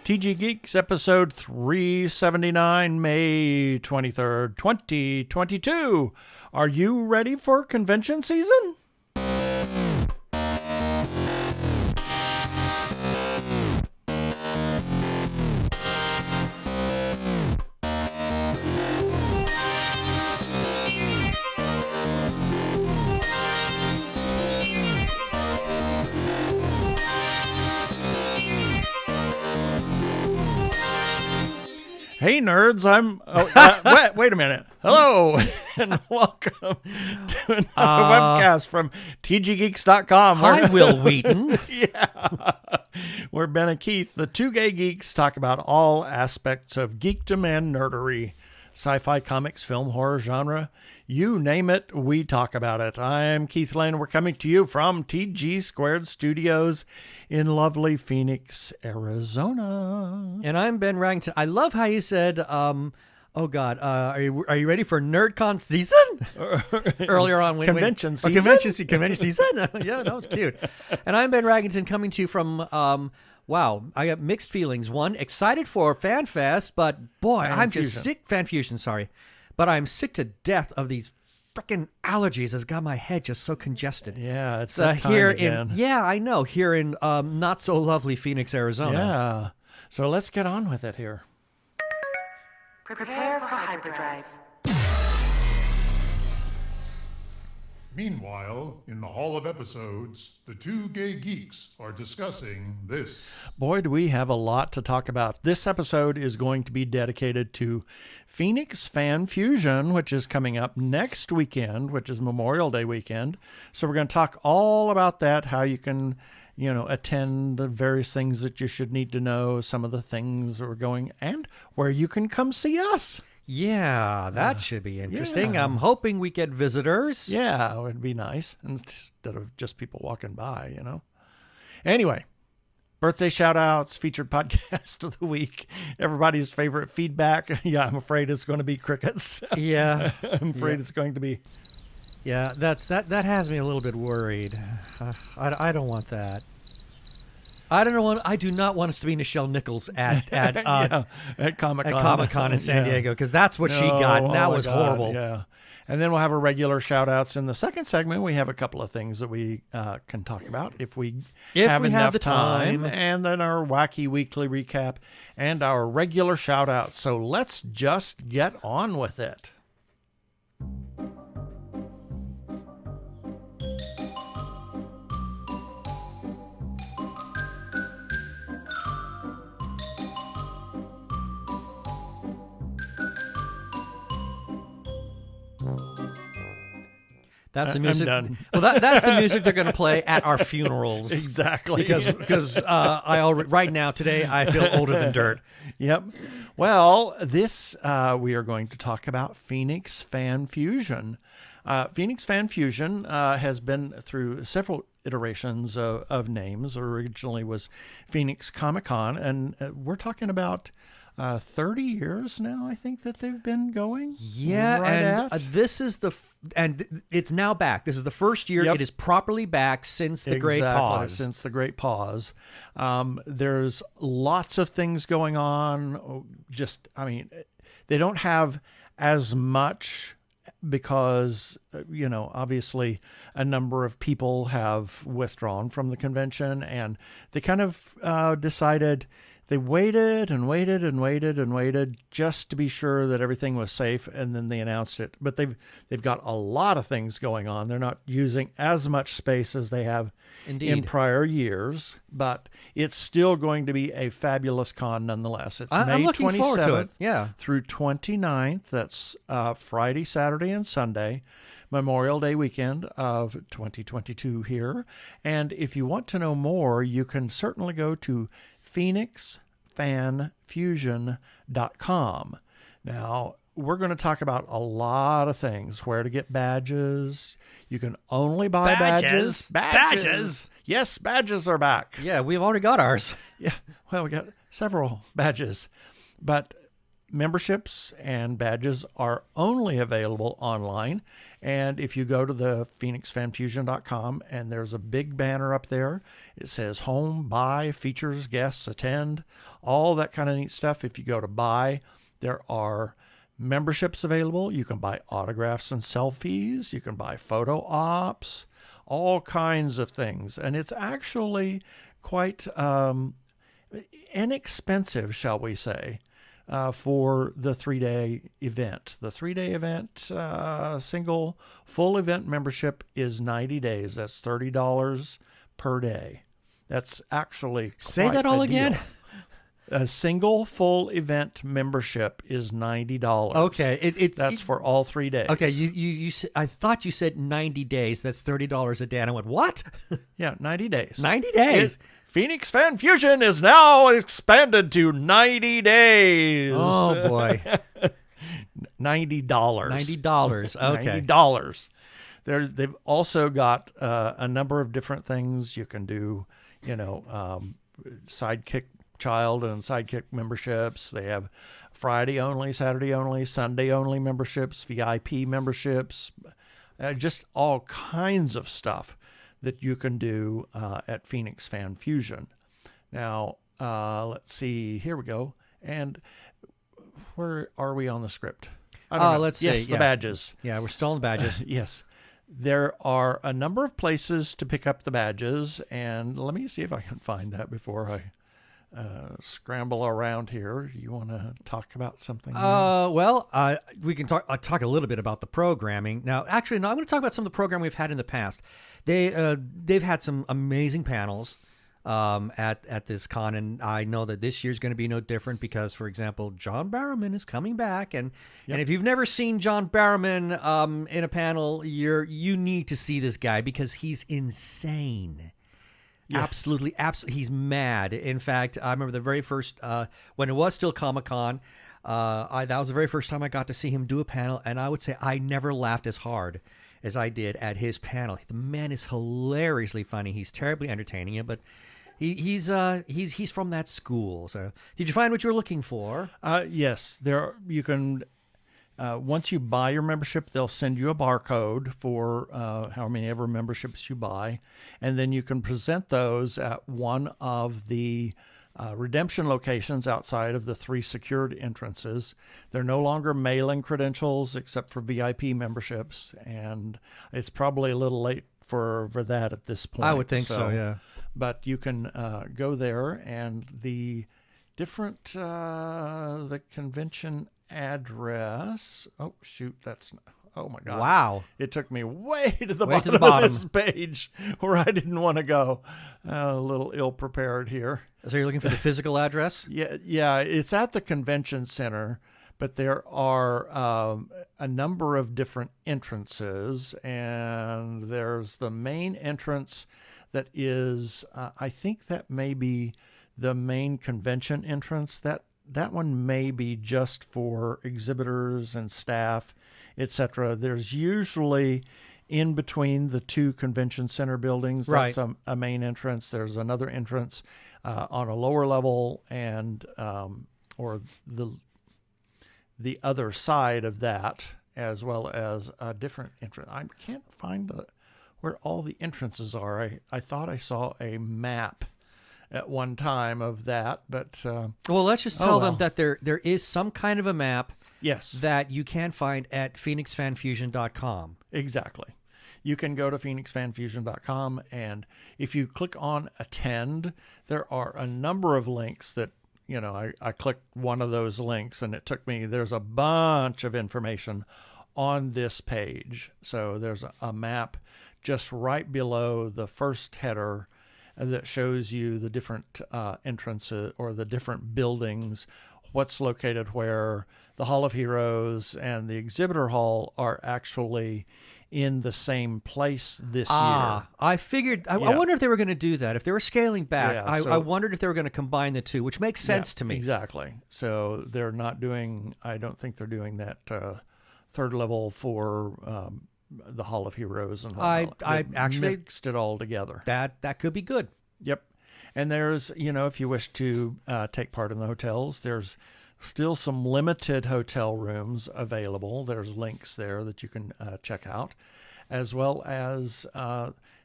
TG Geeks, episode 379, May 23rd, 2022. Are you ready for convention season? Hey nerds, wait a minute. Hello and welcome to another webcast from TGGeeks.com. Hi, Will Wheaton. Yeah. Where Ben and Keith, the Two Gay Geeks, talk about all aspects of Geek-dom and Nerd-ery. Sci-fi, comics, film, horror, genre. You name it, we talk about it. I'm Keith Lane. We're coming to you from TG Squared Studios in lovely Phoenix, Arizona. And I'm Ben Raggington. I love how you said, are you ready for NerdCon season? Earlier on. Convention season? Convention season? Yeah, that was cute. And I'm Ben Raggington coming to you from... Wow, I got mixed feelings. One, excited for FanFest, but boy, I'm just sick. FanFusion, sorry. But I'm sick to death of these freaking allergies. It's got my head just so congested. Yeah, it's that time again. I know, here in not so lovely Phoenix, Arizona. Yeah, so let's get on with it here. Prepare for hyperdrive. Meanwhile, in the Hall of Episodes, the Two Gay Geeks are discussing this. Boy, do we have a lot to talk about. This episode is going to be dedicated to Phoenix Fan Fusion, which is coming up next weekend, which is Memorial Day weekend. So we're going to talk all about that, how you can, attend the various things that you should need to know, some of the things that are going, and where you can come see us. Yeah, that should be interesting. Yeah. I'm hoping we get visitors. Yeah, it would be nice instead of just people walking by, Anyway, birthday shout-outs, featured podcast of the week, everybody's favorite feedback. Yeah, I'm afraid it's going to be crickets. Yeah. I'm afraid it's going to be. Yeah, that has me a little bit worried. I don't want that. I do not want us to be Nichelle Nichols at Comic-Con in San Diego, because that's what she got, and that was horrible. Yeah. And then we'll have our regular shout-outs. In the second segment, we have a couple of things that we can talk about if we have enough time. And then our wacky weekly recap and our regular shout-outs. So let's just get on with it. That's the music. I'm done. Well, that's the music they're going to play at our funerals. Exactly. Because right now today I feel older than dirt. Yep. Well, this we are going to talk about Phoenix Fan Fusion. Phoenix Fan Fusion has been through several iterations of names. Originally was Phoenix Comic-Con, and we're talking about 30 years now, I think, that they've been going. Yeah, this is it's now back. This is the first year it is properly back since the Great Pause. Since the Great Pause. There's lots of things going on. They don't have as much because, obviously a number of people have withdrawn from the convention, and they kind of decided. They waited and waited and waited and waited just to be sure that everything was safe, and then they announced it. But they've got a lot of things going on. They're not using as much space as they have in prior years, but it's still going to be a fabulous con nonetheless. It's May 27th through 29th. That's Friday, Saturday, and Sunday. Memorial Day weekend of 2022 here. And if you want to know more, you can certainly go to PhoenixFanFusion.com. Now, we're going to talk about a lot of things. Where to get badges. You can only buy badges. Badges! Yes, badges are back. Yeah, we've already got ours. Yeah, well, we got several badges. But memberships and badges are only available online. And if you go to the phoenixfanfusion.com, and there's a big banner up there, it says home, buy, features, guests, attend, all that kind of neat stuff. If you go to buy, there are memberships available. You can buy autographs and selfies. You can buy photo ops, all kinds of things. And it's actually quite inexpensive, shall we say, for the 3-day event. The 3-day event, single full event membership is 90 days. That's $30 per day. That's actually say that all again. A single full event membership is $90. Okay, that's for all 3 days. Okay, you I thought you said 90 days. That's $30 a day. And I went, what? Yeah, 90 days. 90 days. Phoenix Fan Fusion is now expanded to 90 days. Oh boy, $90. $90. Okay, $90. They've also got a number of different things you can do. Sidekick child and sidekick memberships. They have Friday only, Saturday only, Sunday only memberships, VIP memberships, just all kinds of stuff that you can do at Phoenix Fan Fusion. Now, let's see. Here we go. And where are we on the script? Let's see. Yes, the badges. Yeah, we're still on the badges. Yes. There are a number of places to pick up the badges, and let me see if I can find that before I scramble around here. You want to talk about something? Well, we can talk a little bit about the programming. Now, actually, no, I'm going to talk about some of the programming we've had in the past. They've had some amazing panels at this con, and I know that this year's going to be no different because, for example, John Barrowman is coming back, and if you've never seen John Barrowman in a panel, you need to see this guy because he's insane. Yes. Absolutely. He's mad. In fact, I remember the very first, when it was still Comic-Con, that was the very first time I got to see him do a panel, and I would say I never laughed as hard as I did at his panel. The man is hilariously funny. He's terribly entertaining, but he's from that school. So, did you find what you were looking for? Yes, you can. Once you buy your membership, they'll send you a barcode for how many ever memberships you buy, and then you can present those at one of the redemption locations outside of the 3 secured entrances. They're no longer mail-in credentials except for VIP memberships, and it's probably a little late for that at this point. I would think so, yeah. But you can go there, and the different the convention address. Oh shoot, oh my god! Wow, it took me way to the bottom of this page where I didn't want to go. A little ill prepared here. So you're looking for the physical address? Yeah, it's at the convention center, but there are a number of different entrances, and there's the main entrance that is, I think that may be the main convention entrance. That one may be just for exhibitors and staff, etc. There's usually in between the 2 convention center buildings. Right. That's a main entrance. There's another entrance on a lower level, and or the other side of that, as well as a different entrance. I can't find where all the entrances are. I thought I saw a map at one time of that, but well, let's just tell them that there is some kind of a map, yes, that you can find at phoenixfanfusion.com. Exactly. You can go to phoenixfanfusion.com, and if you click on attend, there are a number of links that, I clicked one of those links, and it took me, there's a bunch of information on this page. So there's a map just right below the first header that shows you the different entrances or the different buildings, what's located where. The Hall of Heroes and the Exhibitor Hall are actually in the same place this year. I figured, I wonder if they were going to do that. If they were scaling back, Yeah, I wondered if they were going to combine the two, which makes sense to me. Exactly. So they're not doing, I don't think they're doing that third level for the Hall of Heroes. And I actually mixed it all together. That could be good. Yep. And there's, if you wish to take part in the hotels, there's still some limited hotel rooms available. There's links there that you can check out, as well as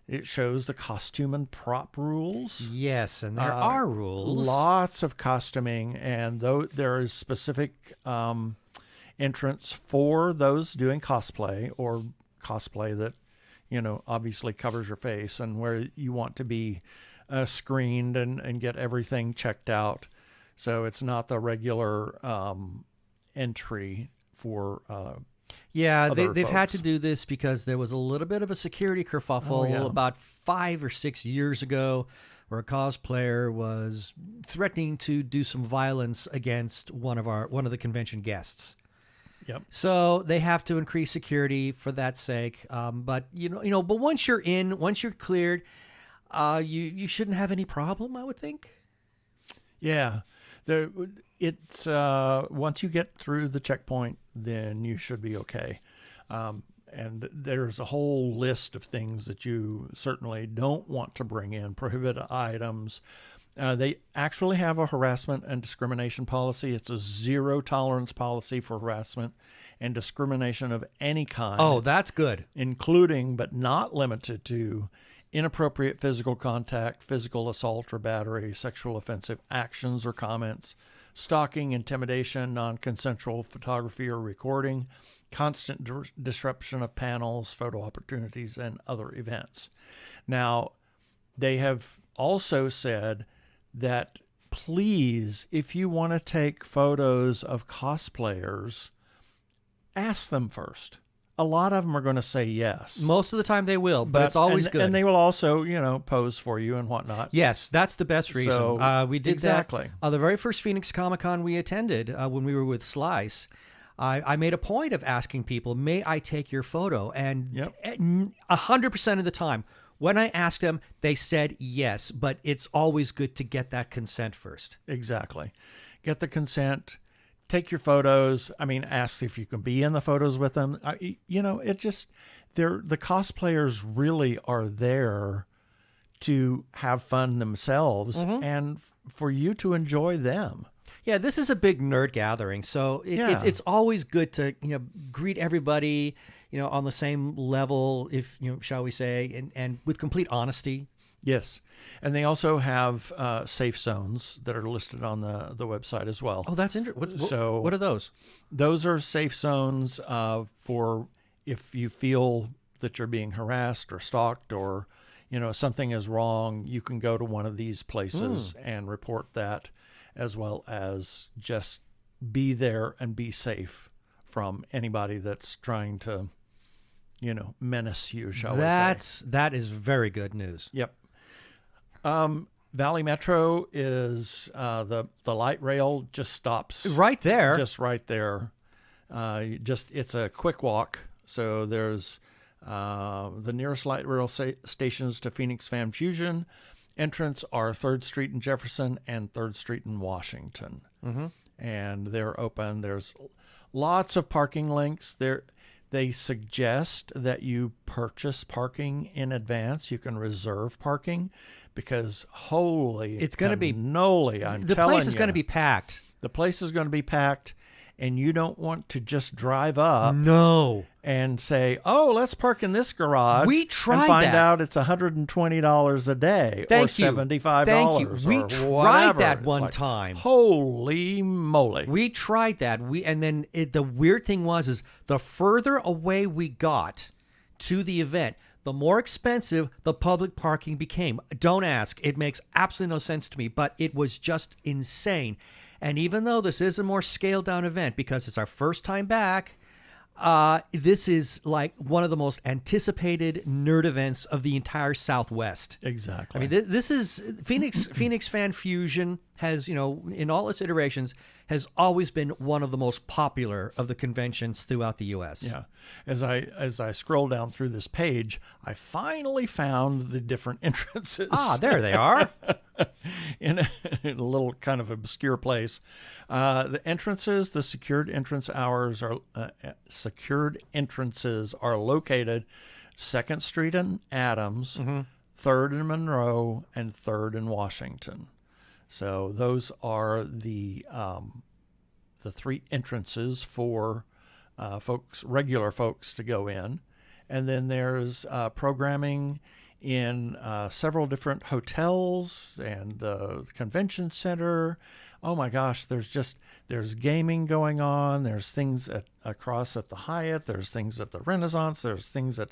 it shows the costume and prop rules. Yes, and there are rules. Lots of costuming, and there is specific entrance for those doing cosplay or cosplay that, obviously covers your face, and where you want to be screened and get everything checked out. So it's not the regular entry for they've had to do this because there was a little bit of a security kerfuffle about 5 or 6 years ago where a cosplayer was threatening to do some violence against one of the convention guests. Yep. So they have to increase security for that sake. But but once you're in, once you're cleared, you shouldn't have any problem, I would think. Yeah. It's once you get through the checkpoint, then you should be okay. And there's a whole list of things that you certainly don't want to bring in, prohibited items. They actually have a harassment and discrimination policy. It's a zero tolerance policy for harassment and discrimination of any kind. Oh, that's good. Including, but not limited to, inappropriate physical contact, physical assault or battery, sexual offensive actions or comments, stalking, intimidation, non-consensual photography or recording, constant disruption of panels, photo opportunities, and other events. Now, they have also said that please, if you want to take photos of cosplayers, ask them first. A lot of them are going to say yes. Most of the time they will, but it's always good. And they will also, pose for you and whatnot. Yes, that's the best reason. So, we did exactly. that. The very first Phoenix Comic-Con we attended when we were with Slice, I made a point of asking people, may I take your photo? And 100% of the time, when I asked them, they said yes, but it's always good to get that consent first. Exactly. Get the consent. Take your photos. Ask if you can be in the photos with them. The cosplayers really are there to have fun themselves and for you to enjoy them. Yeah, this is a big nerd gathering, so it's always good to greet everybody on the same level, if shall we say, and with complete honesty. Yes, and they also have safe zones that are listed on the website as well. Oh, that's interesting. What are those? Those are safe zones for if you feel that you're being harassed or stalked or something is wrong, you can go to one of these places and report that, as well as just be there and be safe from anybody that's trying to menace you, shall we say. That is very good news. Yep. Valley Metro is the light rail just stops right there. Just right there. It's a quick walk. So there's the nearest light rail stations to Phoenix Fan Fusion. Entrance are 3rd Street in Jefferson and 3rd Street in Washington. And they're open. There's lots of parking links there. They suggest that you purchase parking in advance. You can reserve parking because it's going to be the place is going to be packed. The place is going to be packed, and you don't want to just drive up. No. And say, oh, let's park in this garage. We tried and find that. out it's $120 a day or $75. Thank you. We tried that one time. Holy moly. We tried that. The weird thing is the further away we got to the event, the more expensive the public parking became. Don't ask. It makes absolutely no sense to me, but it was just insane. And even though this is a more scaled down event because it's our first time back, this is like one of the most anticipated nerd events of the entire Southwest. Exactly. This is Phoenix Fan Fusion has, in all its iterations, has always been one of the most popular of the conventions throughout the U.S. Yeah. As I scroll down through this page, I finally found the different entrances. There they are. in a little kind of obscure place. The entrances, the secured entrances are located 2nd Street in Adams, 3rd in Monroe, and 3rd in Washington. So those are the the 3 entrances for regular folks to go in. And then there's programming in several different hotels and the convention center. Oh my gosh, there's gaming going on. There's things across at the Hyatt. There's things at the Renaissance. There's things at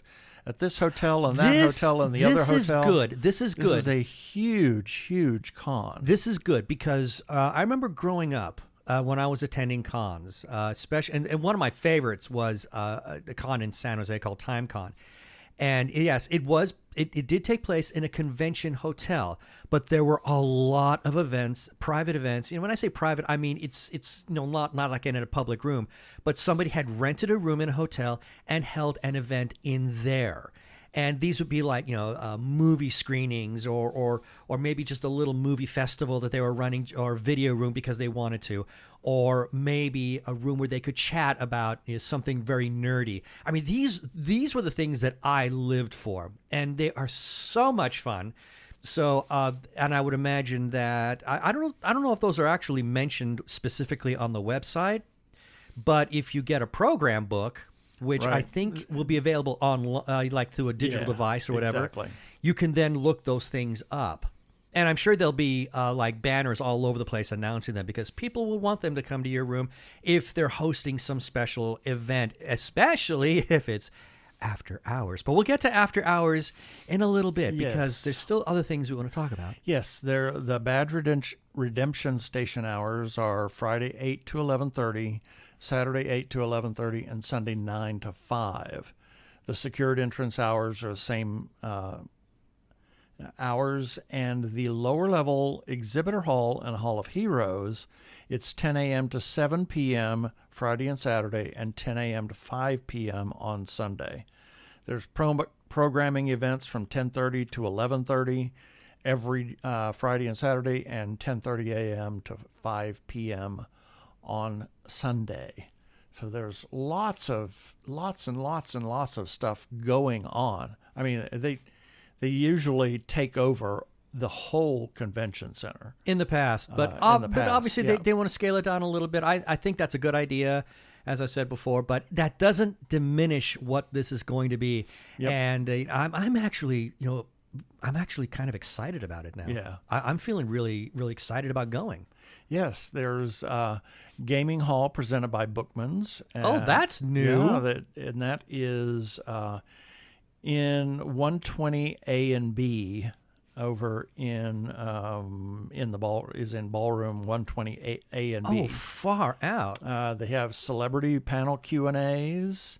this hotel and that hotel and the other hotel. This is good. This is good. This is a huge, huge con. This is good because I remember growing up when I was attending cons, especially, and one of my favorites was a con in San Jose called TimeCon. And yes, it did take place in a convention hotel, but there were a lot of events, private events. When I say private, I mean it's not like in a public room, but somebody had rented a room in a hotel and held an event in there. And these would be like, movie screenings or maybe just a little movie festival that they were running, or video room because they wanted to, or maybe a room where they could chat about something very nerdy. I mean, these were the things that I lived for, and they are so much fun. So, and I would imagine that I don't know if those are actually mentioned specifically on the website, but if you get a program book, which I think will be available on like through a digital device or whatever. Exactly. You can then look those things up. And I'm sure there'll be like banners all over the place announcing them, because people will want them to come to your room if they're hosting some special event, especially if it's after hours. But we'll get to after hours in a little bit, because there's still other things we want to talk about. Yes, the badge redemption station hours are Friday 8 to 11:30, Saturday 8 to 11:30, and Sunday 9 to 5. The secured entrance hours are the same hours, and the lower level Exhibitor Hall and Hall of Heroes, it's 10 a.m. to 7 p.m. Friday and Saturday, and 10 a.m. to 5 p.m. on Sunday. There's programming events from 10:30 to 11:30 every Friday and Saturday, and 10:30 a.m. to 5 p.m. on Sunday. So there's lots and lots of stuff going on. I mean, they usually take over the whole convention center in the past, but obviously they want to scale it down a little bit. I think that's a good idea, as I said before, but that doesn't diminish what this is going to be. Yep. And I'm actually kind of excited about it now. Yeah, I'm feeling really, really excited about going. Yes, there's Gaming Hall presented by Bookmans. Oh, that's new. Yeah, that is in 120A and B over in ballroom 120A and B. Oh, far out. They have celebrity panel Q&As.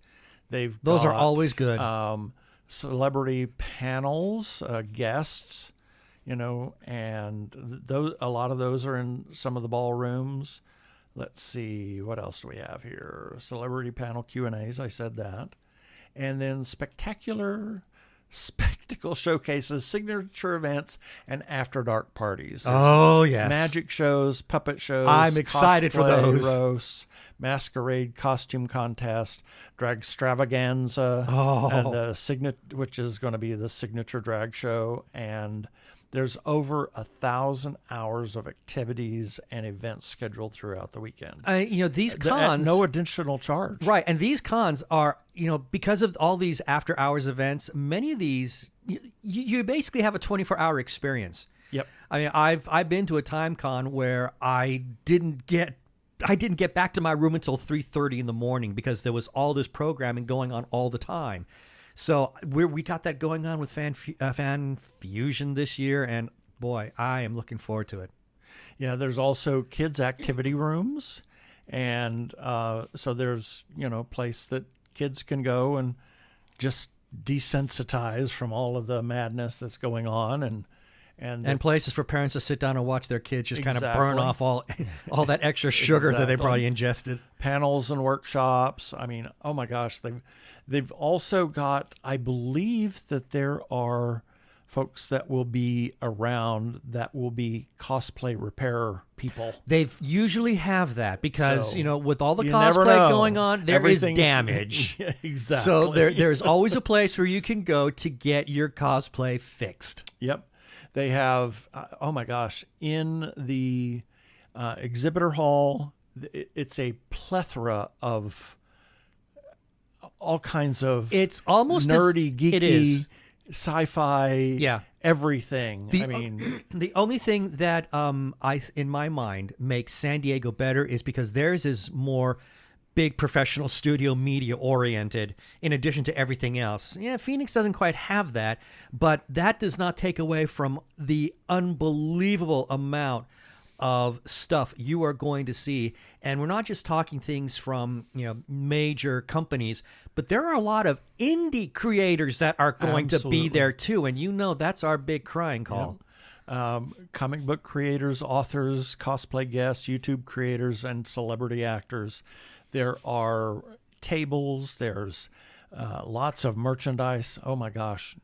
Those are always good. Celebrity panels, guests. And a lot of those are in some of the ballrooms. Let's see, what else do we have here? Celebrity panel Q&As, I said that. And then spectacular spectacle showcases, signature events, and after dark parties. There's magic shows, puppet shows. I'm excited for those. Roasts, masquerade costume contest, drag extravaganza, and which is going to be the signature drag show. And there's over 1,000 hours of activities and events scheduled through the weekend. These cons, at no additional charge. Right, and these cons are, because of all these after hours events, many of these you basically have a 24-hour experience. Yep. I mean, I've been to a TimeCon where I didn't get back to my room until 3:30 in the morning because there was all this programming going on all the time. So we got that going on with Fan Fusion this year, and boy, I am looking forward to it. Yeah, there's also kids' activity rooms, and so there's place that kids can go and just desensitize from all of the madness that's going on, and places for parents to sit down and watch their kids just kind of burn off all that extra sugar that they probably ingested. Panels and workshops. I mean, oh my gosh, they've also got, I believe that there are folks that will be around that will be cosplay repair people. They usually have that because, with all the cosplay going on, there is damage. Yeah, exactly. So there's always a place where you can go to get your cosplay fixed. Yep. They have, oh my gosh, in the Exhibitor Hall, it's a plethora of all kinds of it's almost nerdy, geeky, it is. Sci-Fi, everything. I mean, the only thing that in my mind makes San Diego better is because theirs is more big professional studio media oriented in addition to everything else. Yeah, Phoenix doesn't quite have that, but that does not take away from the unbelievable amount of stuff you are going to see. And we're not just talking things from, major companies, but there are a lot of indie creators that are going to be there too. And that's our big crying call. Yeah. Comic book creators, authors, cosplay guests, YouTube creators, and celebrity actors. There are tables. There's lots of merchandise. Oh my gosh.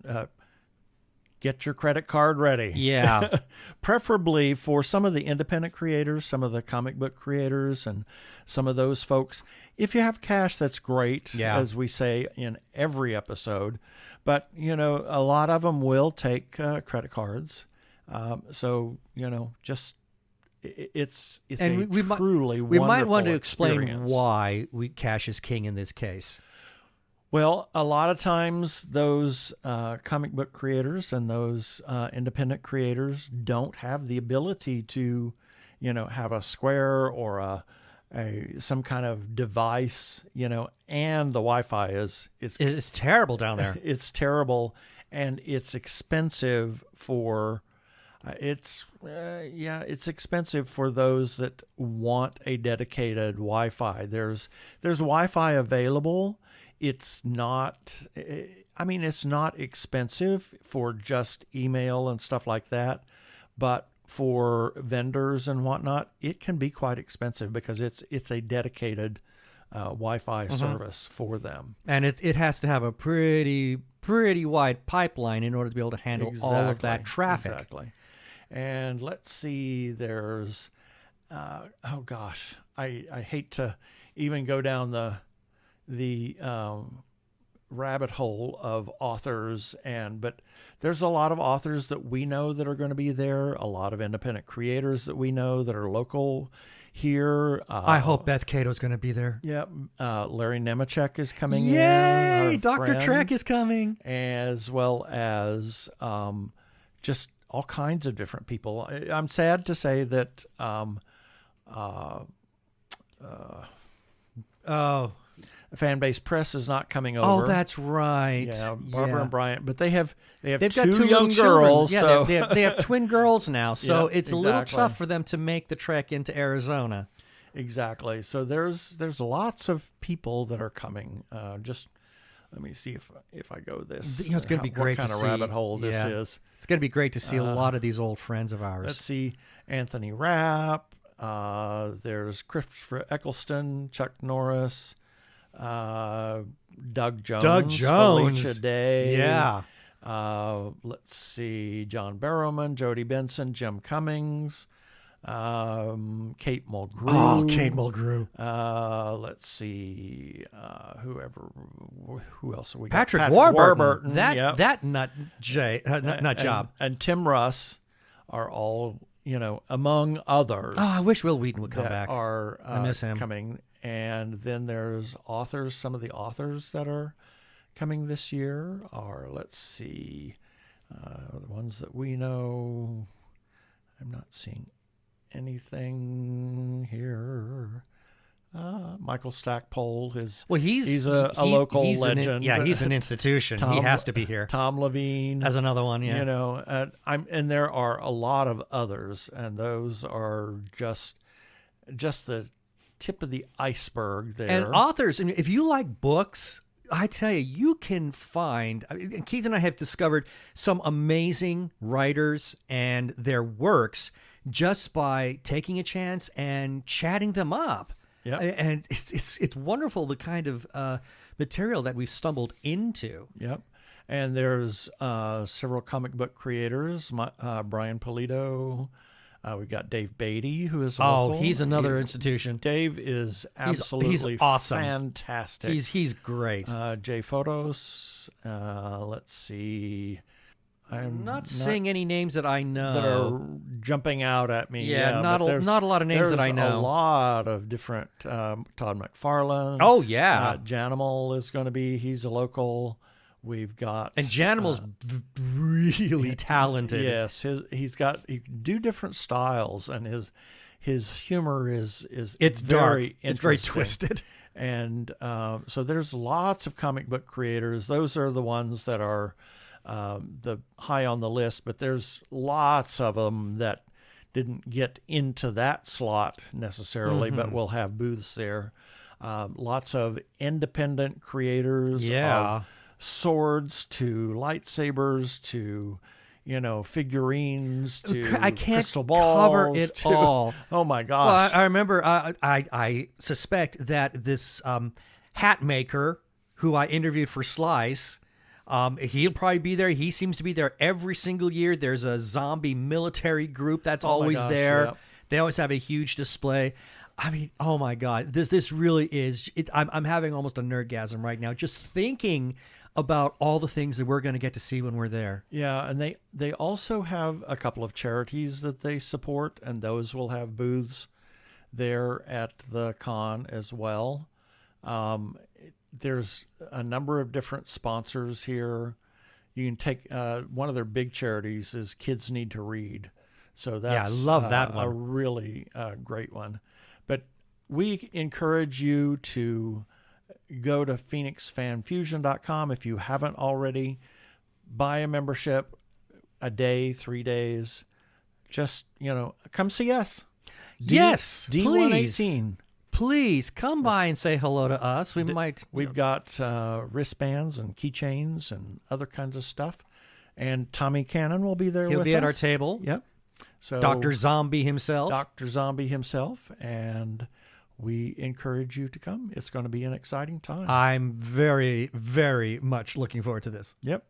Get your credit card ready. Yeah. Preferably for some of the independent creators, some of the comic book creators, and some of those folks. If you have cash, that's great, as we say in every episode. But, a lot of them will take credit cards. So, just... It's and we truly we might want to explain experience. why cash is king in this case. Well, a lot of times those comic book creators and those independent creators don't have the ability to, have a Square or some kind of device, and the Wi-Fi is it's terrible down there. It's terrible, and it's expensive for. It's expensive for those that want a dedicated Wi-Fi. There's Wi-Fi available. It's not expensive for just email and stuff like that, but for vendors and whatnot, it can be quite expensive because it's a dedicated Wi-Fi service for them, and it has to have a pretty wide pipeline in order to be able to handle all of that traffic. Exactly. And let's see, there's, oh gosh, I hate to even go down the rabbit hole of authors, but there's a lot of authors that we know that are going to be there, a lot of independent creators that we know that are local here. I hope Beth Cato's going to be there. Yeah, Larry Nemechek is coming in. Yay! Dr. Trek is coming. As well as just all kinds of different people. I'm sad to say that Fanbase Press is not coming over. Oh, that's right. Yeah, Barbara and Bryant, but they've got two young girls. Yeah, so. they have twin girls now, so Yeah, it's a little tough for them to make the trek into Arizona. Exactly. So there's lots of people that are coming. Just let me see if I go this. It's going to be great what kind to of see. rabbit hole this is. It's going to be great to see a lot of these old friends of ours. Let's see, Anthony Rapp. There's Christopher Eccleston, Chuck Norris, Doug Jones, Felicia Day. Yeah. Let's see, John Barrowman, Jody Benson, Jim Cummings, Kate Mulgrew. Oh, Kate Mulgrew. Let's see, who else have we got? Patrick Warburton. Warburton. That nut job. And Tim Russ are all, among others. Oh, I wish Will Wheaton would come back. I miss him. Coming. And then there's authors. Some of the authors that are coming this year are, let's see, the ones that we know. I'm not seeing anything here. Michael Stackpole is he's a local legend. He's an institution. He has to be here. Tom Levine as another one. Yeah, and there are a lot of others, and those are just the tip of the iceberg there. And authors, and if you like books, I tell you can find. Keith and I have discovered some amazing writers and their works just by taking a chance and chatting them up. Yeah, and it's wonderful the kind of material that we've stumbled into. Yep, and there's several comic book creators. Brian Polito. We've got Dave Beatty, who is local. He's another institution. Dave is absolutely he's awesome. Fantastic. He's great. Jay Photos. Let's see. I'm not seeing any names that I know that are jumping out at me. Yeah, not a lot of names that I know. There's a lot of different. Todd McFarlane. Oh yeah, Janimal is going to be. He's a local. We've got and Janimal's really talented. Yes, he can do different styles, and his humor is it's very dark. It's very twisted. And so there's lots of comic book creators. Those are the ones that are the high on the list, but there's lots of them that didn't get into that slot necessarily, but will have booths there. Lots of independent creators. Yeah. Of swords to lightsabers to figurines to I can't crystal balls cover it all. Oh my gosh. Well, I remember I suspect that this hat maker who I interviewed for Slice, he'll probably be there. He seems to be there every single year. There's a zombie military group that's always there. Yep. They always have a huge display. I mean, oh my God, this really is. I'm having almost a nerdgasm right now just thinking about all the things that we're going to get to see when we're there. Yeah, and they also have a couple of charities that they support, and those will have booths there at the con as well. There's a number of different sponsors here. You can take one of their big charities is Kids Need to Read. So that's I love that one. A really great one. But we encourage you to go to phoenixfanfusion.com if you haven't already. Buy a membership, a day, 3 days. Just, come see us. Yes, D118. Please come by and say hello to us. We've got wristbands and keychains and other kinds of stuff. And Tommy Cannon will be there with us. He'll be at our table. Yep. So Dr. Zombie himself. And we encourage you to come. It's going to be an exciting time. I'm very, very much looking forward to this. Yep.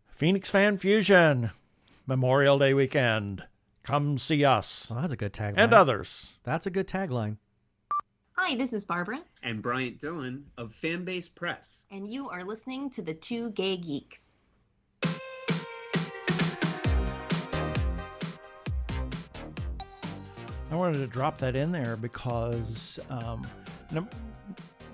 Phoenix Fan Fusion, Memorial Day weekend. Come see us. Well, that's a good tagline. And others. That's a good tagline. Hi, this is Barbara. And Bryant Dillon of Fanbase Press. And you are listening to the Two Gay Geeks. I wanted to drop that in there because,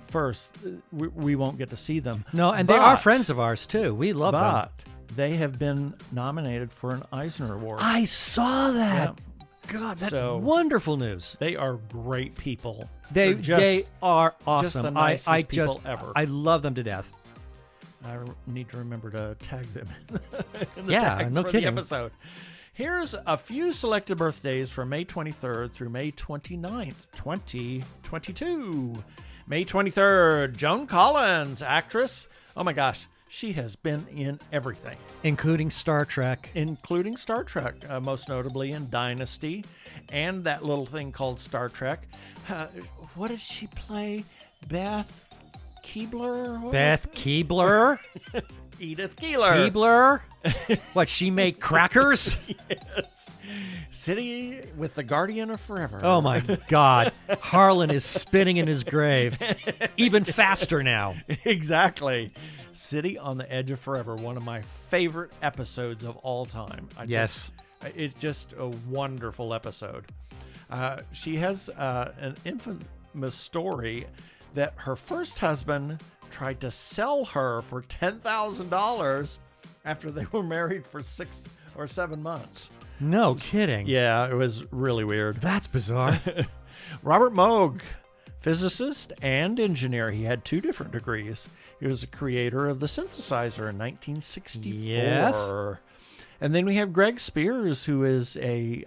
first, we won't get to see them. No, and they are friends of ours, too. We love them. But they have been nominated for an Eisner Award. I saw that. Yeah. God, that's wonderful news. They are great people. They are awesome. Just the nicest people ever. I love them to death. I need to remember to tag them in the Yeah, tags no for kidding. the episode. Here's a few selected birthdays from May 23rd through May 29th, 2022. May 23rd, Joan Collins, actress. Oh my gosh, she has been in everything. Including Star Trek. Most notably in Dynasty and that little thing called Star Trek. What did she play? Beth Keebler? Beth Keebler? Edith Keeler. Keebler? What, she make crackers? Yes. City with the Guardian of Forever. Oh my God. Harlan is spinning in his grave. Even faster now. Exactly. City on the Edge of Forever, one of my favorite episodes of all time. It's just a wonderful episode. She has an infamous story that her first husband tried to sell her for $10,000 after they were married for 6 or 7 months. No kidding. Yeah, it was really weird. That's bizarre. Robert Moog, physicist and engineer. He had 2 different degrees. He was a creator of the synthesizer in 1964. Yes. And then we have Greg Spears, who is a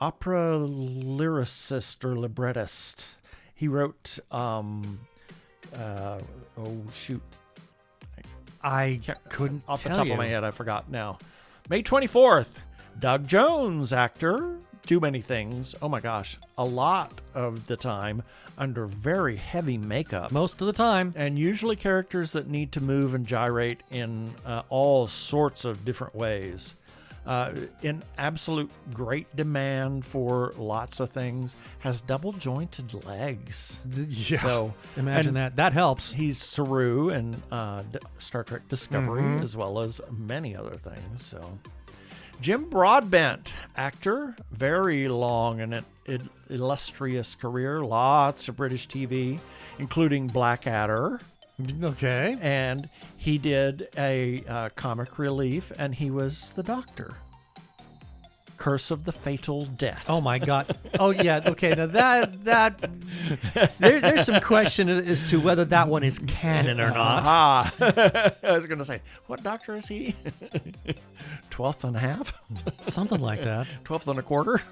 opera lyricist or librettist. He wrote, I couldn't off the tell top you. of my head, I forgot now. May 24th, Doug Jones, actor. Too many things. Oh my gosh. A lot of the time under very heavy makeup. Most of the time. And usually characters that need to move and gyrate in all sorts of different ways. In absolute great demand for lots of things. Has double jointed legs. Yeah. So imagine that. That helps. He's Saru in Star Trek Discovery, as well as many other things. So Jim Broadbent, actor, very long and illustrious career, lots of British TV, including Blackadder. Okay. And he did a comic relief, and he was the Doctor. Curse of the Fatal Death. Oh my God! Oh yeah. Okay. Now that there's some question as to whether that one is canon or not. I was going to say, what Doctor is he? 12th and a half? Something like that. 12th and a quarter?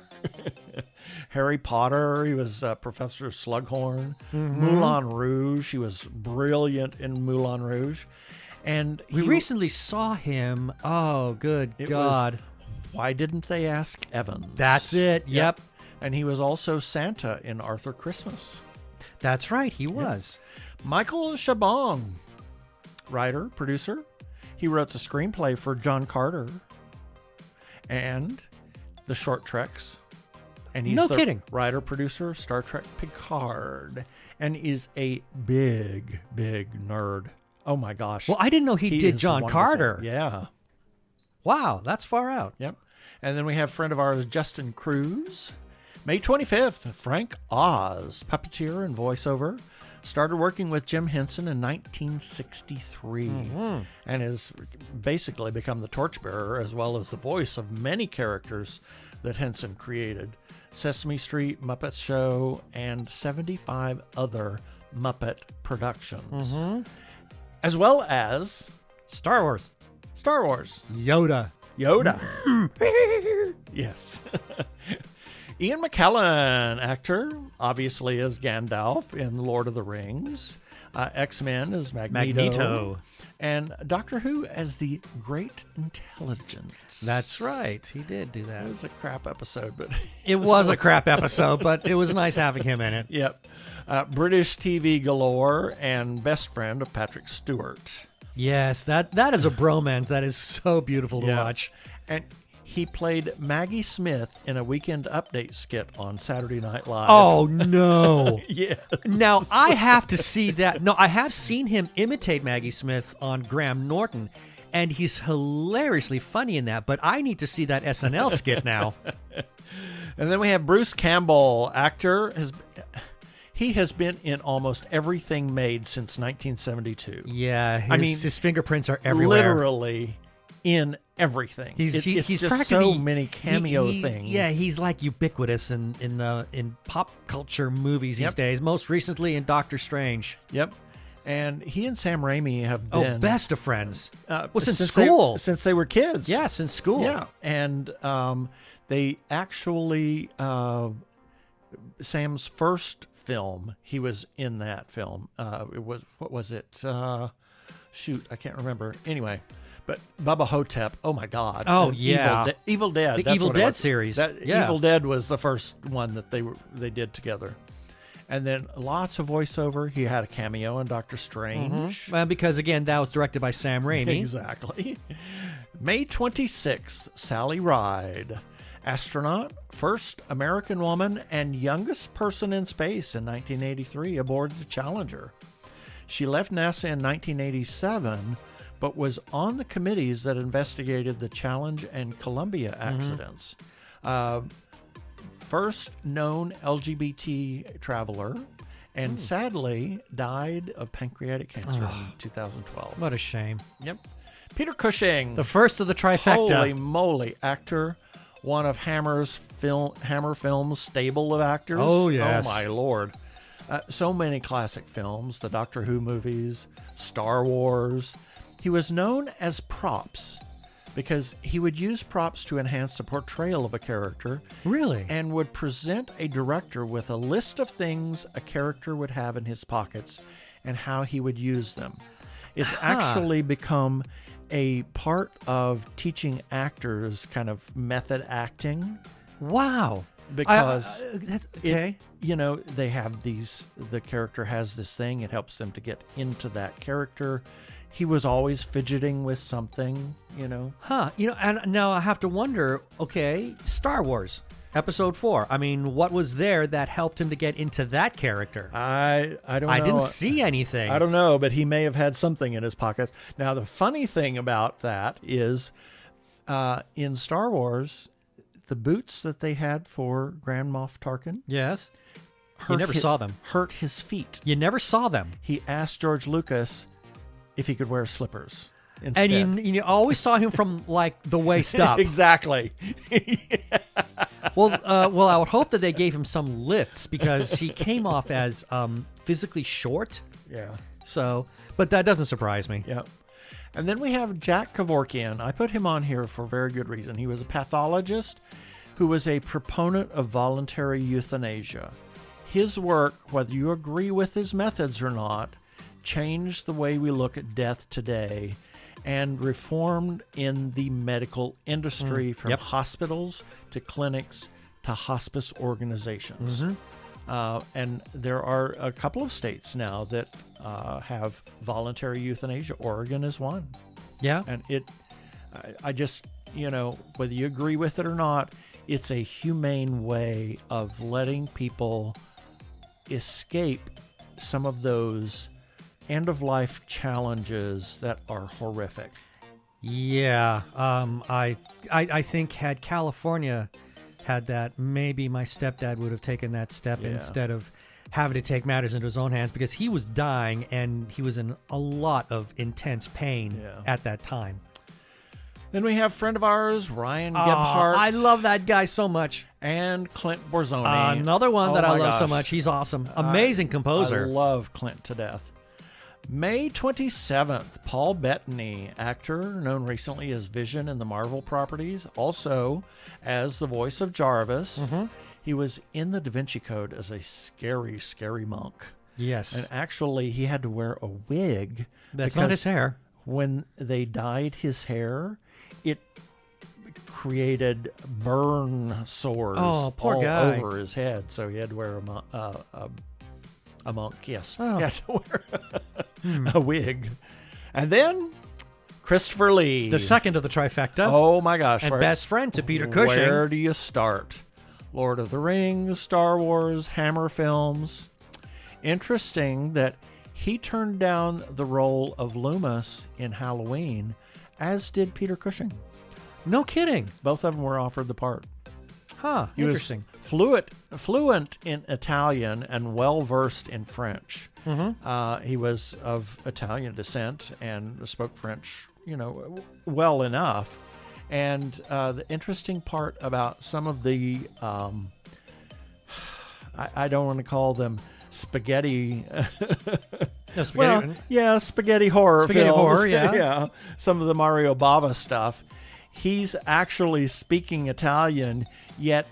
Harry Potter. He was Professor Slughorn. Moulin Rouge. He was brilliant in Moulin Rouge. And we recently saw him. Oh, good God. Why Didn't They Ask Evans? That's it. Yep. And he was also Santa in Arthur Christmas. That's right. He was. Michael Chabon, writer, producer. He wrote the screenplay for John Carter and the short treks. And he's the writer, producer of Star Trek Picard. And is a big, big nerd. Oh my gosh. Well, I didn't know he did John Carter. Yeah. Wow, that's far out. Yep. And then we have friend of ours, Justin Cruz. May 25th, Frank Oz, puppeteer and voiceover. Started working with Jim Henson in 1963 and has basically become the torchbearer as well as the voice of many characters that Henson created. Sesame Street, Muppet Show, and 75 other Muppet productions. As well as Star Wars. Yoda. Yes. Ian McKellen, actor, obviously as Gandalf in Lord of the Rings. X-Men as Magneto. And Doctor Who as the Great Intelligence. That's right. He did do that. It was a crap episode, but... It was a crap episode, but it was nice having him in it. Yep. British TV galore and best friend of Patrick Stewart. Yes, that is a bromance. That is so beautiful to watch. And he played Maggie Smith in a Weekend Update skit on Saturday Night Live. Oh, no. Yeah. Now, I have to see that. No, I have seen him imitate Maggie Smith on Graham Norton, and he's hilariously funny in that, but I need to see that SNL skit now. And then we have Bruce Campbell, actor. He has been in almost everything made since 1972. Yeah, his fingerprints are everywhere. Literally in everything. He's just practically so many cameo things. Yeah, he's like ubiquitous in pop culture movies these days. Most recently in Doctor Strange. Yep. And he and Sam Raimi have been best of friends. Since since school, since they were kids. Yeah, since school. Yeah, and they actually Sam's first film, he was in that film. What was it? Shoot, I can't remember. Anyway, but Bubba Hotep. Oh my God. Oh yeah. Evil Dead. The Evil Dead series. Evil Dead was the first one that they did together. And then lots of voiceover. He had a cameo in Doctor Strange. Well, because again, that was directed by Sam Raimi. Exactly. May 26th, Sally Ride. Astronaut, first American woman, and youngest person in space in 1983 aboard the Challenger. She left NASA in 1987, but was on the committees that investigated the Challenge and Columbia accidents. First known LGBT traveler, and sadly died of pancreatic cancer in 2012. What a shame. Yep. Peter Cushing. The first of the trifecta. Holy moly, actor. One of Hammer Films' stable of actors. Oh, yes. Oh, my Lord. So many classic films, the Doctor Who movies, Star Wars. He was known as Props because he would use props to enhance the portrayal of a character. Really? And would present a director with a list of things a character would have in his pockets and how he would use them. It's actually become a part of teaching actors kind of method acting. Wow. Because okay. they have the character has this thing, it helps them to get into that character. He was always fidgeting with something, and now I have to wonder, okay, Star Wars Episode 4. I mean, what was there that helped him to get into that character? I don't know. I didn't see anything. I don't know, but he may have had something in his pocket. Now, the funny thing about that is in Star Wars, the boots that they had for Grand Moff Tarkin. Yes. You never saw them. Hurt his feet. You never saw them. He asked George Lucas if he could wear slippers instead. And you always saw him from like the waist up. Exactly. Well, I would hope that they gave him some lifts because he came off as physically short. Yeah. So, but that doesn't surprise me. Yeah. And then we have Jack Kevorkian. I put him on here for a very good reason. He was a pathologist who was a proponent of voluntary euthanasia. His work, whether you agree with his methods or not, changed the way we look at death today and reformed in the medical industry from hospitals to clinics to hospice organizations. And there are a couple of states now that have voluntary euthanasia. Oregon is one. Yeah. And I just, whether you agree with it or not, it's a humane way of letting people escape some of those end-of-life challenges that are horrific. Yeah. I think had California had that, maybe my stepdad would have taken that step instead of having to take matters into his own hands, because he was dying and he was in a lot of intense pain at that time. Then we have friend of ours, Ryan Gebhardt. I love that guy so much. And Clint Borzoni. Another one that I love so much. He's awesome. Amazing composer. I love Clint to death. May 27th, Paul Bettany, actor known recently as Vision in the Marvel properties, also as the voice of Jarvis. He was in the Da Vinci Code as a scary, scary monk. Yes. And actually, he had to wear a wig. That's not his hair. When they dyed his hair, it created burn sores all over his head. So he had to wear a monk, yes. Oh. He had to wear a wig. And then Christopher Lee. The second of the trifecta. Oh, my gosh. And best friend to Peter Cushing. Where do you start? Lord of the Rings, Star Wars, Hammer films. Interesting that he turned down the role of Loomis in Halloween, as did Peter Cushing. No kidding. Both of them were offered the part. Huh, He interesting. was fluent in Italian and well-versed in French. He was of Italian descent and spoke French, well enough. And the interesting part about some of the, I don't want to call them spaghetti. Spaghetti horror films. Yeah. Some of the Mario Bava stuff. He's actually speaking Italian, yet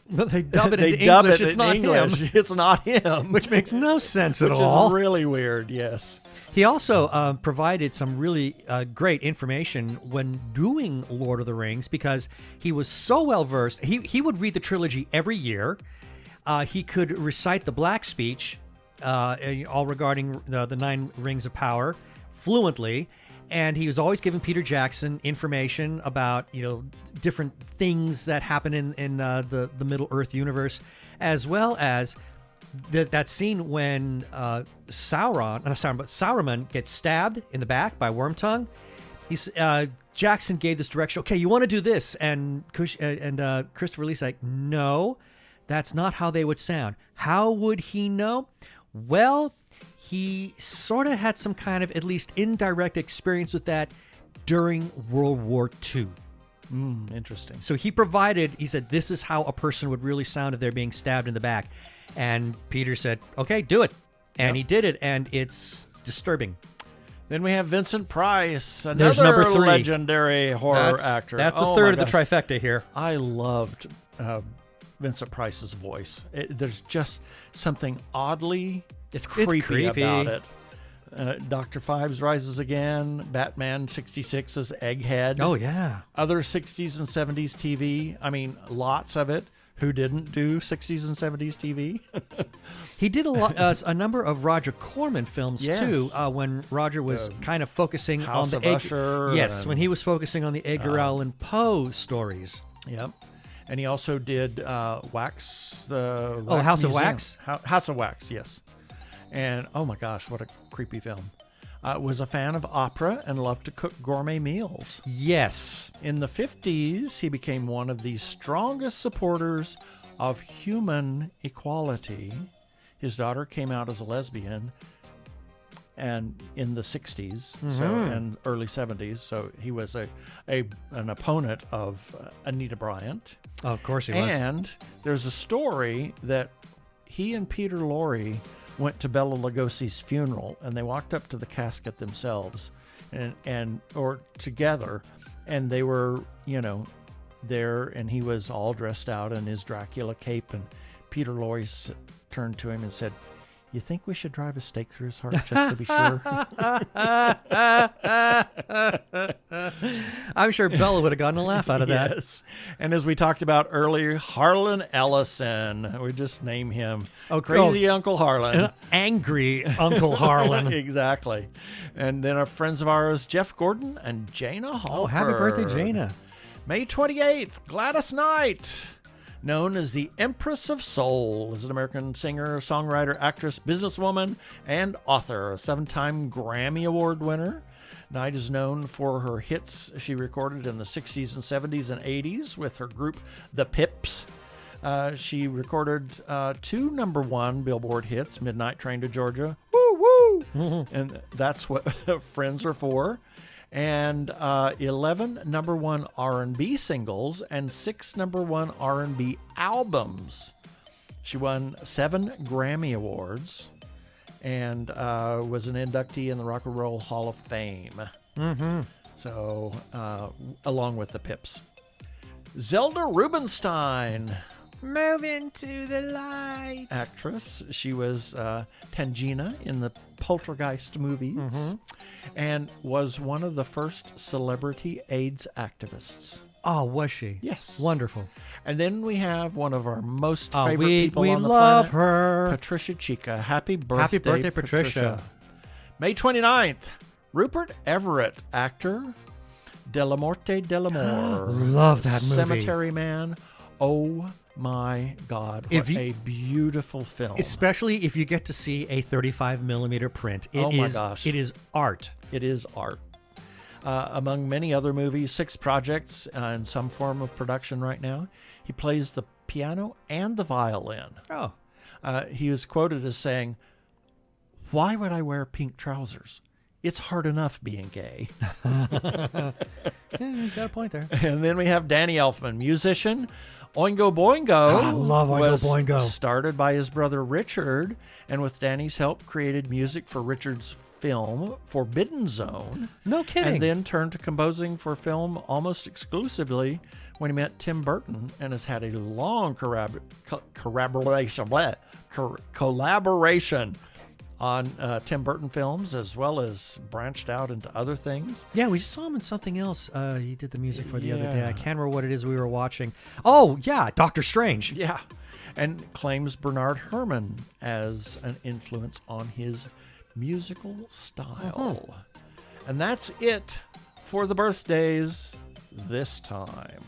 but they dub it into English. It's not him. It's not him. Which makes no sense at all. Which is really weird, yes. He also provided some really great information when doing Lord of the Rings, because he was so well-versed. He would read the trilogy every year. He could recite the Black Speech, all regarding the 9 Rings of Power, fluently. And he was always giving Peter Jackson information about, different things that happen in the Middle-earth universe, as well as that scene when Sauron gets stabbed in the back by Wormtongue. Jackson gave this direction. Okay, you want to do this, and Christopher Lee's like, no, that's not how they would sound. How would he know? Well, he sort of had some kind of at least indirect experience with that during World War II. Interesting. So he said, this is how a person would really sound if they're being stabbed in the back. And Peter said, okay, do it. And he did it, and it's disturbing. Then we have Vincent Price, There's number 3. legendary horror actor. That's a third of the trifecta here. I loved Vincent Price's voice. There's just something oddly creepy about it. Dr. Fives Rises Again, Batman 66's Egghead. Oh, yeah. Other 60s and 70s TV. I mean, lots of it. Who didn't do 60s and 70s TV? He did a number of Roger Corman films, too, when Roger was kind of focusing House on of the Usher. Yes, when he was focusing on the Edgar Allan Poe stories. Yep. And he also did Wax. House of Wax? House of Wax, yes. And oh my gosh, what a creepy film. was a fan of opera and loved to cook gourmet meals. Yes. In the 50s, he became one of the strongest supporters of human equality. His daughter came out as a lesbian and in the 60s and early 70s, so he was an opponent of Anita Bryant. Oh, of course he was. And there's a story that he and Peter Lorre went to Bela Lugosi's funeral, and they walked up to the casket themselves or together, and they were, there, and he was all dressed out in his Dracula cape, and Peter Lorre turned to him and said, "You think we should drive a stake through his heart just to be sure?" I'm sure Bella would have gotten a laugh out of that. Yes. And as we talked about earlier, Harlan Ellison. We just name him Crazy Uncle Harlan. Angry Uncle Harlan. Exactly. And then our friends of ours, Jeff Gordon and Jana Hall. Oh, happy birthday, Jana. May 28th, Gladys Knight. Known as the Empress of Soul, is an American singer, songwriter, actress, businesswoman, and author. A 7-time Grammy Award winner. Knight is known for her hits she recorded in the 60s and 70s and 80s with her group, The Pips. She recorded 2 #1 Billboard hits, Midnight Train to Georgia, woo, woo, and that's what Friends are for. And 11 #1 R&B singles and 6 #1 R&B albums. She won 7 Grammy Awards and was an inductee in the Rock and Roll Hall of Fame. So, along with the Pips. Zelda Rubinstein. Move into the light. Actress. She was Tangina in the Poltergeist movies and was one of the first celebrity AIDS activists. Oh, was she? Yes. Wonderful. And then we have one of our most favorite people we on the love planet, her. Patricia Chica. Happy birthday, Happy birthday, Patricia. May 29th, Rupert Everett, actor. De la Morte de l'Amore. Love that movie. Cemetery Man. Oh my God, what a beautiful film. Especially if you get to see a 35mm print. My gosh. It is art. It is art. Among many other movies, 6 projects in some form of production right now. He plays the piano and the violin. Oh. He was quoted as saying, "Why would I wear pink trousers? It's hard enough being gay." Yeah, he's got a point there. And then we have Danny Elfman, musician. Oingo Boingo. I love Oingo Boingo. Started by his brother Richard, and with Danny's help, created music for Richard's film Forbidden Zone. No kidding. And then turned to composing for film almost exclusively when he met Tim Burton, and has had a long collaboration on Tim Burton films, as well as branched out into other things. Yeah, we saw him in something else he did the music for the other day. I can't remember what it is we were watching. Oh, yeah, Doctor Strange. Yeah, and claims Bernard Herrmann as an influence on his musical style. And that's it for the birthdays this time.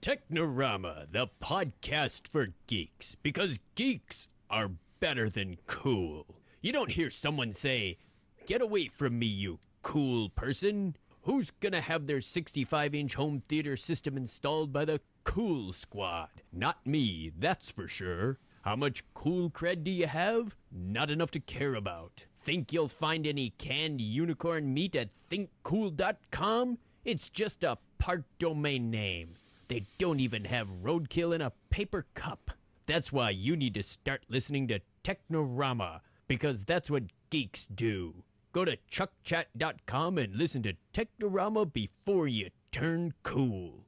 Technorama, the podcast for geeks, because geeks are better than cool. You don't hear someone say, "Get away from me, you cool person." Who's gonna have their 65-inch home theater system installed by the Cool Squad? Not me, that's for sure. How much cool cred do you have? Not enough to care about. Think you'll find any canned unicorn meat at thinkcool.com? It's just a part domain name. They don't even have roadkill in a paper cup. That's why you need to start listening to Technorama, because that's what geeks do. Go to chuckchat.com and listen to Technorama before you turn cool.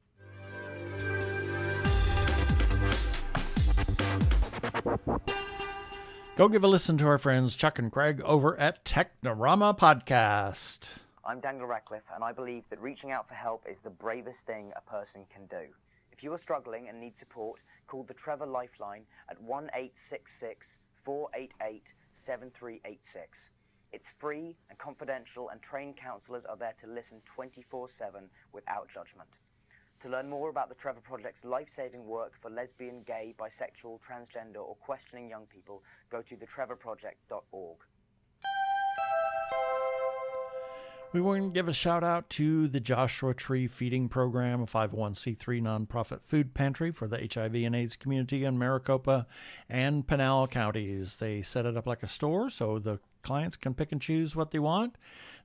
Go give a listen to our friends Chuck and Craig over at Technorama Podcast. I'm Daniel Radcliffe, and I believe that reaching out for help is the bravest thing a person can do. If you are struggling and need support, call the Trevor Lifeline at 1-866-488-7386. It's free and confidential, and trained counselors are there to listen 24/7 without judgment. To learn more about the Trevor Project's life-saving work for lesbian, gay, bisexual, transgender, or questioning young people, go to thetrevorproject.org. We want to give a shout out to the Joshua Tree Feeding Program, a 501c3 nonprofit food pantry for the HIV and AIDS community in Maricopa and Pinal counties. They set it up like a store so the clients can pick and choose what they want.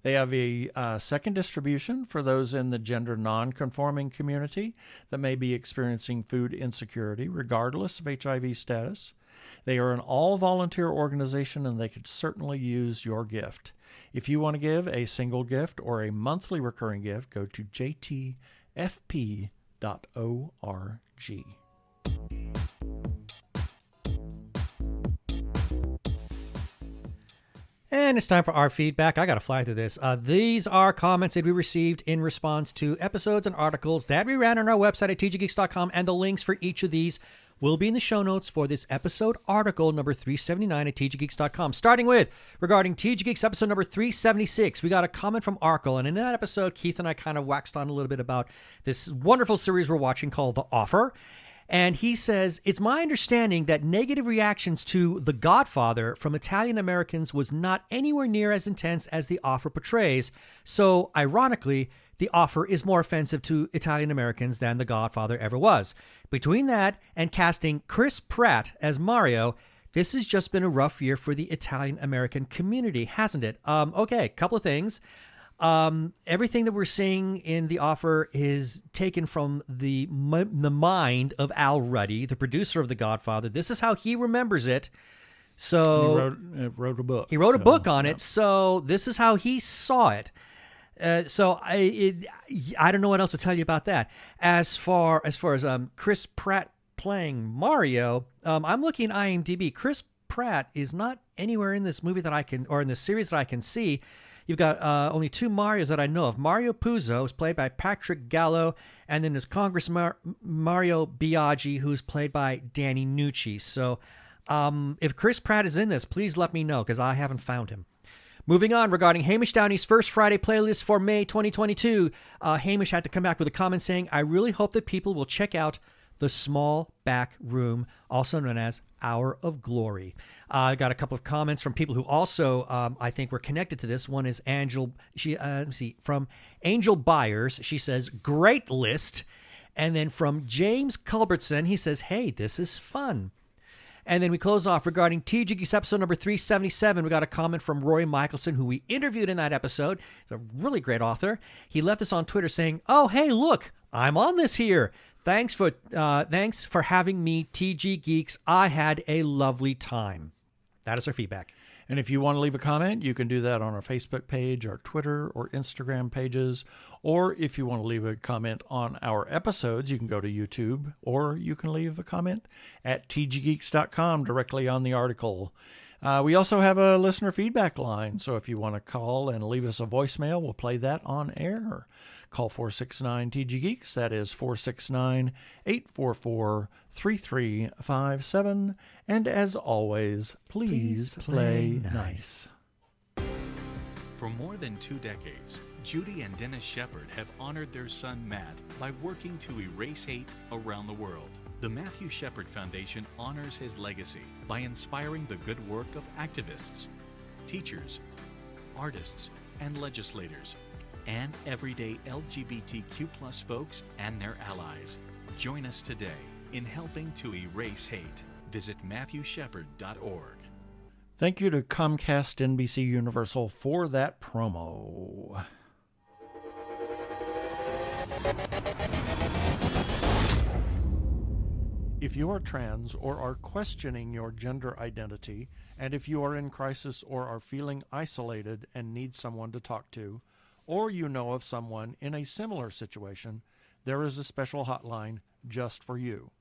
They have a second distribution for those in the gender non-conforming community that may be experiencing food insecurity regardless of HIV status. They are an all-volunteer organization, and they could certainly use your gift. If you want to give a single gift or a monthly recurring gift, go to jtfp.org. And it's time for our feedback. I got to fly through this. These are comments that we received in response to episodes and articles that we ran on our website at tggeeks.com, and the links for each of these will be in the show notes for this episode article number 379 at tggeeks.com. Starting with, regarding TG Geeks episode number 376, we got a comment from Arkle, and in that episode, Keith and I kind of waxed on a little bit about this wonderful series we're watching called The Offer. And he says, it's my understanding that negative reactions to The Godfather from Italian Americans was not anywhere near as intense as The Offer portrays. So, ironically, The Offer is more offensive to Italian Americans than The Godfather ever was. Between that and casting Chris Pratt as Mario, this has just been a rough year for the Italian American community, hasn't it? Okay, couple of things. Everything that we're seeing in The Offer is taken from the mind of Al Ruddy, the producer of The Godfather. This is how he remembers it. So he wrote a book. He wrote a book on it. So this is how he saw it. So I don't know what else to tell you about that. As far as Chris Pratt playing Mario, I'm looking at IMDb. Chris Pratt is not anywhere in this movie that I can, or in this series that I can see. You've got only two Marios that I know of. Mario Puzo is played by Patrick Gallo, and then there's Congressman Mario Biaggi, who's played by Danny Nucci. So if Chris Pratt is in this, please let me know, because I haven't found him. Moving on, regarding Hamish Downey's First Friday playlist for May 2022, Hamish had to come back with a comment saying, I really hope that people will check out The Small Back Room, also known as Hour of Glory. I got a couple of comments from people who also, I think, were connected to this. One is Angel. From Angel Byers. She says, great list. And then from James Culbertson, he says, hey, this is fun. And then we close off regarding TG Geeks episode number 377. We got a comment from Roy Michelson, who we interviewed in that episode. He's a really great author. He left us on Twitter saying, oh, hey, look, I'm on this here. Thanks for having me, TG Geeks. I had a lovely time. That is our feedback. And if you want to leave a comment, you can do that on our Facebook page, our Twitter or Instagram pages. Or if you want to leave a comment on our episodes, you can go to YouTube, or you can leave a comment at tggeeks.com directly on the article. We also have a listener feedback line, so if you want to call and leave us a voicemail, we'll play that on air. Call 469-TG-GEEKS. That is 469-844-3357. And as always, please play nice. For more than 2 decades, Judy and Dennis Shepard have honored their son Matt by working to erase hate around the world. The Matthew Shepard Foundation honors his legacy by inspiring the good work of activists, teachers, artists, and legislators, and everyday LGBTQ+ folks and their allies. Join us today in helping to erase hate. Visit MatthewShepard.org. Thank you to Comcast NBC Universal for that promo. If you are trans or are questioning your gender identity, and if you are in crisis or are feeling isolated and need someone to talk to, or you know of someone in a similar situation, there is a special hotline just for you.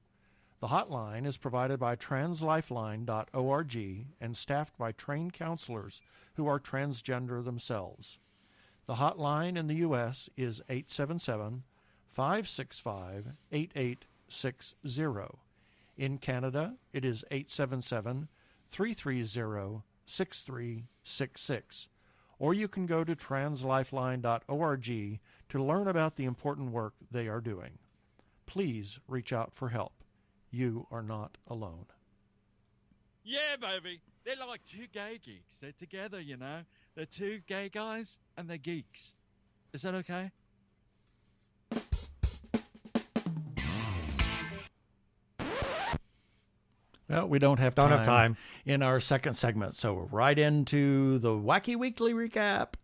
The hotline is provided by translifeline.org and staffed by trained counselors who are transgender themselves. The hotline in the U.S. is 877-565-8860. In Canada, it is 877-330-6366. or you can go to translifeline.org to learn about the important work they are doing. Please reach out for help. You are not alone. Yeah, baby. They're like two gay geeks. They're together, you know. They're two gay guys and they're geeks. Is that okay? Well, we don't have time in our second segment, so we're right into the Wacky Weekly Recap.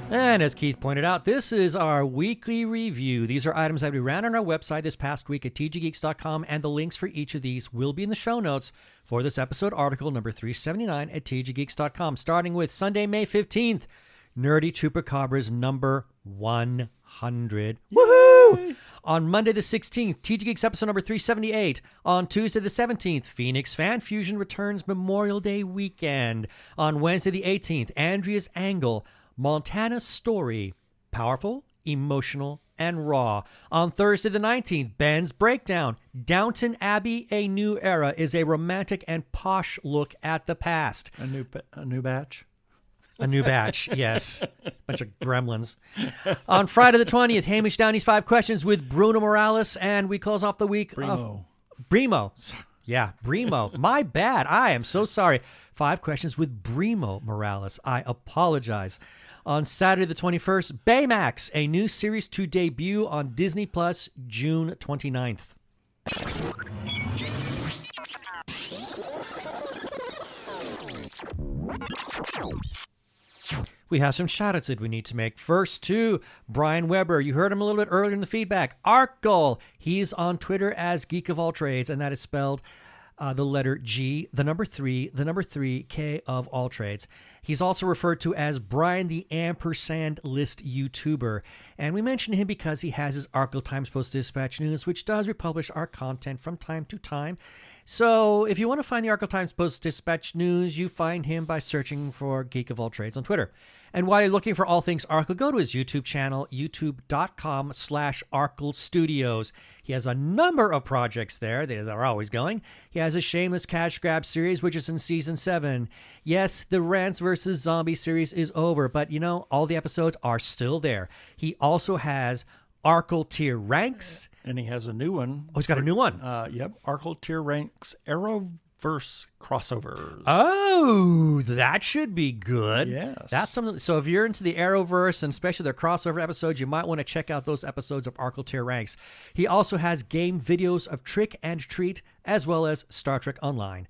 And as Keith pointed out, this is our weekly review. These are items that we ran on our website this past week at tggeeks.com, and the links for each of these will be in the show notes for this episode, article number 379 at tggeeks.com. Starting with Sunday, May 15th, Nerdy Chupacabra's number 100. Woohoo! On Monday the 16th, TG Geeks episode number 378. On Tuesday the 17th, Phoenix Fan Fusion returns Memorial Day weekend. On Wednesday the 18th, Andrea's Angle, Montana's Story, powerful, emotional, and raw. On Thursday the 19th, Ben's Breakdown, Downton Abbey, A New Era is a romantic and posh look at the past. A new batch? A new batch, yes. Bunch of gremlins. On Friday the 20th, Hamish Downey's 5 Questions with Bruno Morales, and we close off the week. Brimo. Yeah, Brimo. My bad. I am so sorry. 5 Questions with Brimo Morales. I apologize. On Saturday the 21st, Baymax, a new series to debut on Disney Plus June 29th. We have some shout-outs that we need to make. First to Brian Weber. You heard him a little bit earlier in the feedback. Arkgol. He's on Twitter as Geek of All Trades, and that is spelled the letter G, the number 3, K of All Trades. He's also referred to as Brian the Ampersand List YouTuber. And we mention him because he has his Arkle Times Post-Dispatch News, which does republish our content from time to time. So if you want to find the Arkle Times Post-Dispatch News, you find him by searching for Geek of All Trades on Twitter. And while you're looking for all things Arkle, go to his YouTube channel, youtube.com/Arkle Studios. He has a number of projects there. They're always going. He has a Shameless Cash Grab series, which is in Season 7. Yes, the Rants vs. Zombie series is over, but, you know, all the episodes are still there. He also has Arkle Tier Ranks. And he has a new one. Oh, he's got a new one. Yep, Arkle Tier Ranks Arrowverse crossovers. Oh, that should be good. Yes. That's something. So if you're into the Arrowverse and especially their crossover episodes, you might want to check out those episodes of Arkle Tier Ranks. He also has game videos of Trick and Treat as well as Star Trek Online.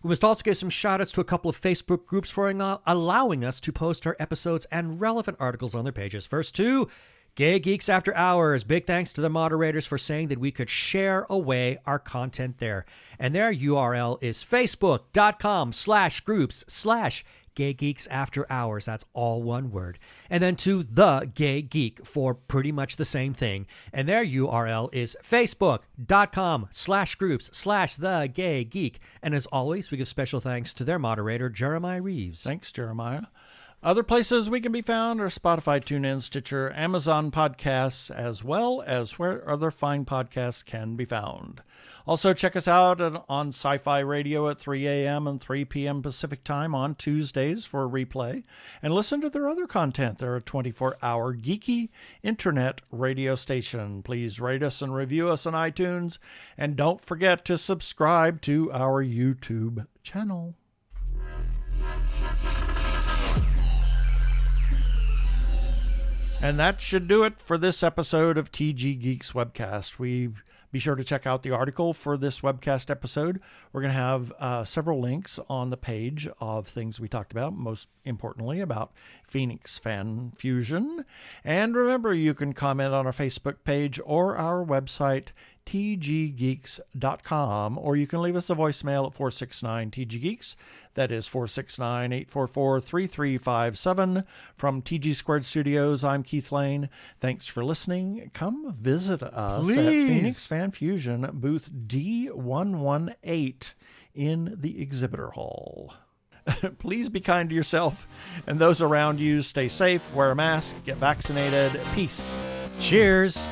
We must also give some shout-outs to a couple of Facebook groups for allowing us to post our episodes and relevant articles on their pages. First, Two Gay Geeks After Hours. Big thanks to the moderators for saying that we could share away our content there. And their URL is facebook.com/groups/Gay Geeks After Hours. That's all one word. And then to The Gay Geek for pretty much the same thing. And their URL is facebook.com/groups/The Gay Geek. And as always, we give special thanks to their moderator, Jeremiah Reeves. Thanks, Jeremiah. Other places we can be found are Spotify, TuneIn, Stitcher, Amazon Podcasts, as well as where other fine podcasts can be found. Also, check us out on Sci-Fi Radio at 3 a.m. and 3 p.m. Pacific Time on Tuesdays for a replay. And listen to their other content. They're a 24-hour geeky internet radio station. Please rate us and review us on iTunes. And don't forget to subscribe to our YouTube channel. And that should do it for this episode of TG Geeks Webcast. Be sure to check out the article for this webcast episode. We're going to have several links on the page of things we talked about, most importantly about Phoenix Fan Fusion. And remember, you can comment on our Facebook page or our website, tggeeks.com, or you can leave us a voicemail at 469-TG-GEEKS. That is 469-844-3357. From TG Squared Studios, I'm Keith Lane. Thanks for listening. Come visit us at Phoenix Fan Fusion, booth D118 in the Exhibitor Hall. Please be kind to yourself and those around you. Stay safe, wear a mask, get vaccinated. Peace. Cheers.